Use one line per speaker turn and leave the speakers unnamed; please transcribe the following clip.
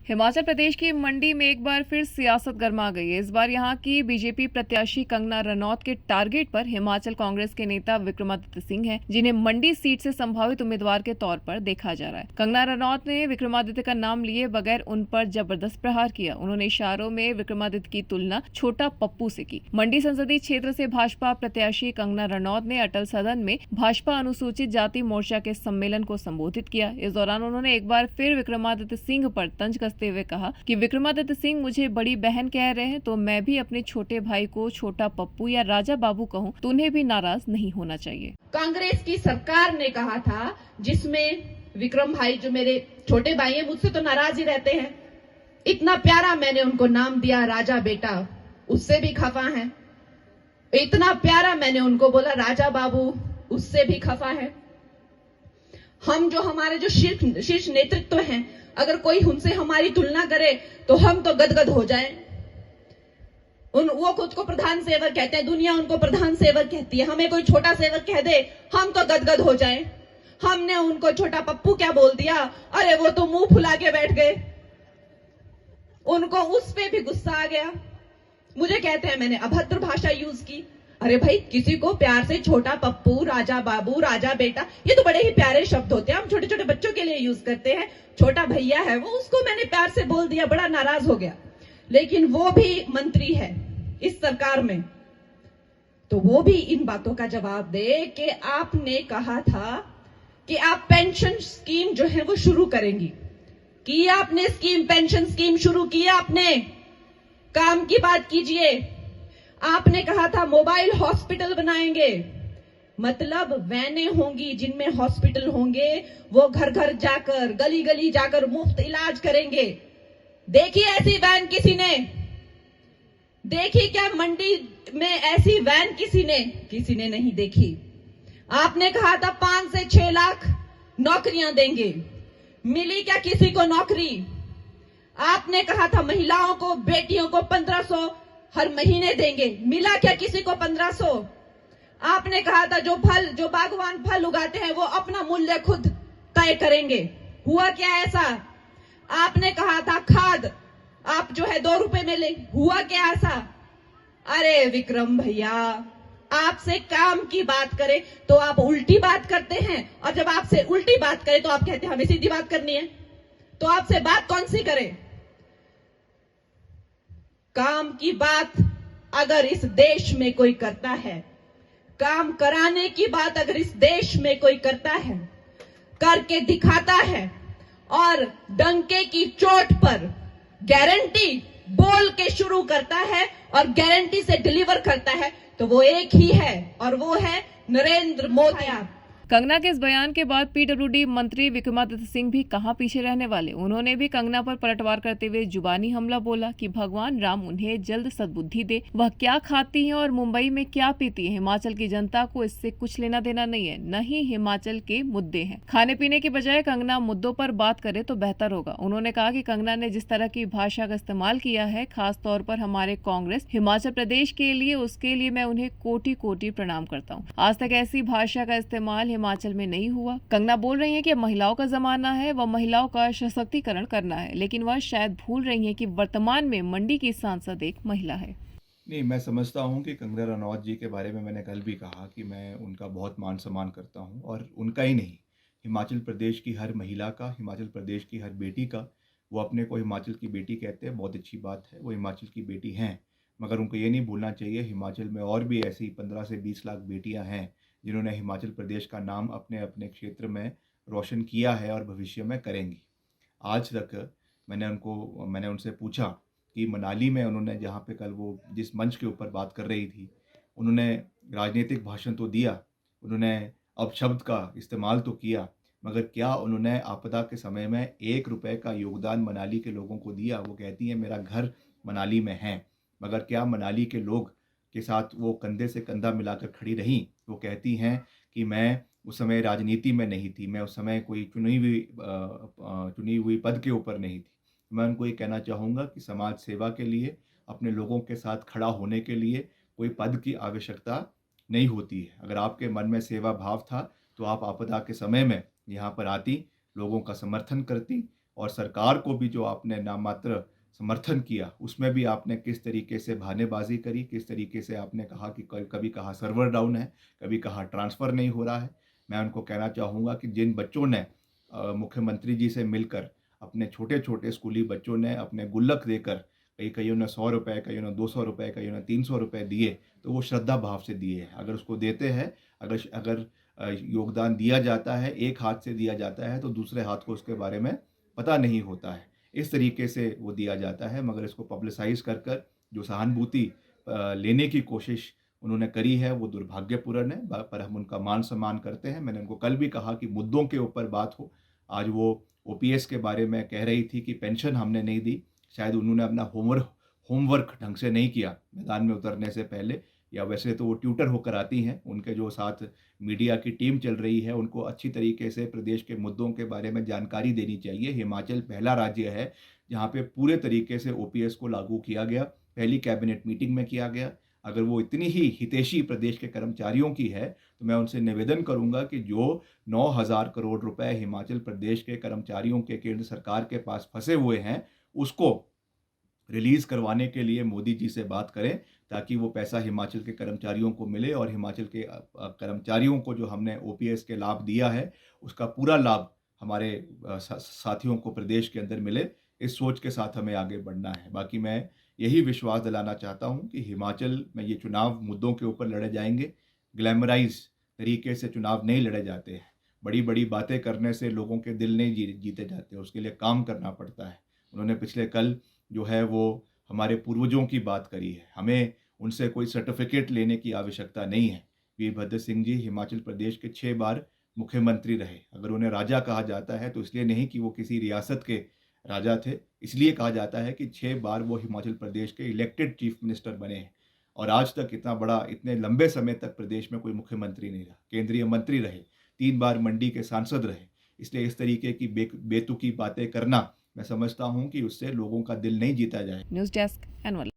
हिमाचल प्रदेश की मंडी में एक बार फिर सियासत गर्मा गई है। इस बार यहां की बीजेपी प्रत्याशी कंगना रनौत के टारगेट पर हिमाचल कांग्रेस के नेता विक्रमादित्य सिंह हैं, जिन्हें मंडी सीट से संभावित उम्मीदवार के तौर पर देखा जा रहा है। कंगना रनौत ने विक्रमादित्य का नाम लिए बगैर उन पर जबरदस्त प्रहार किया। उन्होंने इशारों में विक्रमादित्य की तुलना छोटा पप्पू से की। मंडी संसदीय क्षेत्र से भाजपा प्रत्याशी कंगना रनौत ने अटल सदन में भाजपा अनुसूचित जाति मोर्चा के सम्मेलन को संबोधित किया। इस दौरान उन्होंने एक बार फिर विक्रमादित्य सिंह पर तंज कसते हुए कहा कि विक्रमादित्य सिंह मुझे बड़ी बहन कह रहे हैं, तो मैं भी अपने छोटे भाई को छोटा पप्पू या राजा बाबू कहूं तो उन्हें भी नाराज नहीं होना चाहिए।
कांग्रेस की सरकार ने कहा था, जिसमें विक्रम भाई जो मेरे छोटे भाई हैं, मुझसे तो नाराज ही रहते हैं। इतना प्यारा मैंने उनको नाम दिया राजा बेटा, उससे भी खफा है। इतना प्यारा मैंने उनको बोला राजा बाबू, उससे भी खफा है। हम जो हमारे जो शीर्ष नेतृत्व हैं, अगर कोई हमसे हमारी तुलना करे तो हम तो गदगद हो जाएं। वो खुद को प्रधान सेवक कहते हैं, दुनिया उनको प्रधान सेवक कहती है। हमें कोई छोटा सेवक कह दे, हम तो गदगद हो जाएं। हमने उनको छोटा पप्पू क्या बोल दिया, अरे वो तो मुंह फुला के बैठ गए। उनको उस पे भी गुस्सा आ गया। मुझे कहते हैं मैंने अभद्र भाषा यूज की। अरे भाई, किसी को प्यार से छोटा पप्पू, राजा बाबू, राजा बेटा, ये तो बड़े ही प्यारे शब्द होते हैं, हम छोटे छोटे बच्चों के लिए यूज करते हैं। छोटा भैया है वो, उसको मैंने प्यार से बोल दिया, बड़ा नाराज हो गया। लेकिन वो भी मंत्री है इस सरकार में, तो वो भी इन बातों का जवाब दे कि आपने कहा था कि आप पेंशन स्कीम जो है वो शुरू करेंगी। की आपने स्कीम, पेंशन स्कीम शुरू की आपने? काम की बात कीजिए। आपने कहा था मोबाइल हॉस्पिटल बनाएंगे, मतलब वैनें होंगी जिनमें हॉस्पिटल होंगे, वो घर घर जाकर, गली गली जाकर मुफ्त इलाज करेंगे। देखी ऐसी वैन किसी ने? देखी क्या मंडी में ऐसी वैन किसी ने नहीं देखी। आपने कहा था 5 से 6 लाख नौकरियां देंगे, मिली क्या किसी को नौकरी? आपने कहा था महिलाओं को, बेटियों को 1500 हर महीने देंगे, मिला क्या किसी को 1500? आपने कहा था जो बागवान फल उगाते हैं वो अपना मूल्य खुद तय करेंगे, हुआ क्या ऐसा? आपने कहा था खाद आप जो है 2 रुपए में ले, हुआ क्या ऐसा? अरे विक्रम भैया, आपसे काम की बात करें तो आप उल्टी बात करते हैं, और जब आपसे उल्टी बात करें तो आप कहते हैं हमें सीधी बात करनी है। तो आपसे बात कौन सी करे? काम की बात अगर इस देश में कोई करता है, काम कराने की बात अगर इस देश में कोई करता है, करके दिखाता है, और डंके की चोट पर गारंटी बोल के शुरू करता है और गारंटी से डिलीवर करता है, तो वो एक ही है, और वो है नरेंद्र मोदी।
कंगना के इस बयान के बाद पीडब्ल्यूडी मंत्री विक्रमादित्य सिंह भी कहां पीछे रहने वाले। उन्होंने भी कंगना पर पलटवार करते हुए जुबानी हमला बोला कि भगवान राम उन्हें जल्द सद्बुद्धि दे। वह क्या खाती हैं और मुंबई में क्या पीती हैं, हिमाचल की जनता को इससे कुछ लेना देना नहीं है, न ही हिमाचल के मुद्दे हैं। खाने पीने की बजाय कंगना मुद्दों पर बात करे तो बेहतर होगा। उन्होंने कहा कि कंगना ने जिस तरह की भाषा का इस्तेमाल किया है, खास तौर पर हमारे कांग्रेस हिमाचल प्रदेश के लिए, उसके लिए मैं उन्हें कोटि कोटि प्रणाम करता हूँ। आज तक ऐसी भाषा का इस्तेमाल हिमाचल में नहीं हुआ। कंगना बोल रही हैं कि महिलाओं का जमाना है, वह महिलाओं का सशक्तिकरण करना है, लेकिन वह शायद भूल रही हैं कि वर्तमान में मंडी की सांसद एक महिला है।
नहीं, मैं समझता हूँ कि कंगना रनौत जी के बारे में मैंने कल भी कहा कि मैं उनका बहुत मान सम्मान करता हूँ, और उनका ही नहीं, हिमाचल प्रदेश की हर महिला का, हिमाचल प्रदेश की हर बेटी का। वो अपने को हिमाचल की बेटी कहते हैं, बहुत अच्छी बात है, वो हिमाचल की बेटी हैं। मगर उनको ये नहीं भूलना चाहिए, हिमाचल में और भी ऐसी 15 से 20 लाख बेटियां हैं जिन्होंने हिमाचल प्रदेश का नाम अपने अपने क्षेत्र में रोशन किया है और भविष्य में करेंगी। आज तक मैंने उनसे पूछा कि मनाली में उन्होंने, जहाँ पे कल वो जिस मंच के ऊपर बात कर रही थी, उन्होंने राजनीतिक भाषण तो दिया, उन्होंने अपशब्द का इस्तेमाल तो किया, मगर क्या उन्होंने आपदा के समय में 1 रुपए का योगदान मनाली के लोगों को दिया? वो कहती हैं मेरा घर मनाली में है, मगर क्या मनाली के लोग के साथ वो कंधे से कंधा मिलाकर खड़ी रहीं? वो कहती हैं कि मैं उस समय राजनीति में नहीं थी, मैं उस समय कोई चुनी हुई पद के ऊपर नहीं थी। मैं उनको ये कहना चाहूँगा कि समाज सेवा के लिए, अपने लोगों के साथ खड़ा होने के लिए कोई पद की आवश्यकता नहीं होती है। अगर आपके मन में सेवा भाव था तो आप आपदा के समय में यहाँ पर आती, लोगों का समर्थन करती, और सरकार को भी जो आपने नामात्र समर्थन किया, उसमें भी आपने किस तरीके से बहानेबाज़ी करी, किस तरीके से आपने कहा कि कभी कहा सर्वर डाउन है, कभी कहा ट्रांसफ़र नहीं हो रहा है। मैं उनको कहना चाहूँगा कि जिन बच्चों ने मुख्यमंत्री जी से मिलकर, अपने छोटे-छोटे स्कूली बच्चों ने अपने गुल्लक देकर, कईयों ने ₹100, कईयों ने ₹200, कईयों ने ₹300 दिए, तो वो श्रद्धा भाव से दिए हैं। अगर उसको देते हैं, अगर योगदान दिया जाता है, एक हाथ से दिया जाता है, तो दूसरे हाथ को उसके बारे में पता नहीं होता है। इस तरीके से वो दिया जाता है, मगर इसको पब्लिसाइज़ कर कर जो सहानुभूति लेने की कोशिश उन्होंने करी है, वो दुर्भाग्यपूर्ण है, पर हम उनका मान-सम्मान करते हैं। मैंने उनको कल भी कहा कि मुद्दों के ऊपर बात हो। आज वो ओपीएस के बारे में कह रही थी कि पेंशन हमने नहीं दी। शायद उन्होंने अपना होमवर्क ढंग से नहीं किया मैदान में उतरने से पहले, या वैसे तो वो ट्यूटर होकर आती हैं। उनके जो साथ मीडिया की टीम चल रही है, उनको अच्छी तरीके से प्रदेश के मुद्दों के बारे में जानकारी देनी चाहिए। हिमाचल पहला राज्य है जहाँ पे पूरे तरीके से ओपीएस को लागू किया गया, पहली कैबिनेट मीटिंग में किया गया। अगर वो इतनी ही हितैषी प्रदेश के कर्मचारियों की है, तो मैं उनसे निवेदन करूँगा कि जो 9,000 करोड़ रुपए हिमाचल प्रदेश के कर्मचारियों के केंद्र सरकार के पास फँसे हुए हैं, उसको रिलीज़ करवाने के लिए मोदी जी से बात करें, ताकि वो पैसा हिमाचल के कर्मचारियों को मिले और हिमाचल के कर्मचारियों को जो हमने ओपीएस के लाभ दिया है, उसका पूरा लाभ हमारे साथियों को प्रदेश के अंदर मिले। इस सोच के साथ हमें आगे बढ़ना है। बाकी मैं यही विश्वास दिलाना चाहता हूँ कि हिमाचल में ये चुनाव मुद्दों के ऊपर लड़े जाएंगे। ग्लैमराइज तरीके से चुनाव नहीं लड़े जाते हैं। बड़ी-बड़ी बातें करने से लोगों के दिल नहीं जीते जाते, उसके लिए काम करना पड़ता है। उन्होंने पिछले कल जो है वो हमारे पूर्वजों की बात करी है। हमें उनसे कोई सर्टिफिकेट लेने की आवश्यकता नहीं है। वीरभद्र सिंह जी हिमाचल प्रदेश के 6 बार मुख्यमंत्री रहे। अगर उन्हें राजा कहा जाता है, तो इसलिए नहीं कि वो किसी रियासत के राजा थे, इसलिए कहा जाता है कि 6 बार वो हिमाचल प्रदेश के इलेक्टेड चीफ मिनिस्टर बने हैं। और आज तक इतने लंबे समय तक प्रदेश में कोई मुख्यमंत्री नहीं रहा। केंद्रीय मंत्री रहे, 3 बार मंडी के सांसद रहे। इसलिए इस तरीके की बेतुकी बातें करना, मैं समझता हूँ कि उससे लोगों का दिल नहीं जीता जाए।
News desk anvil.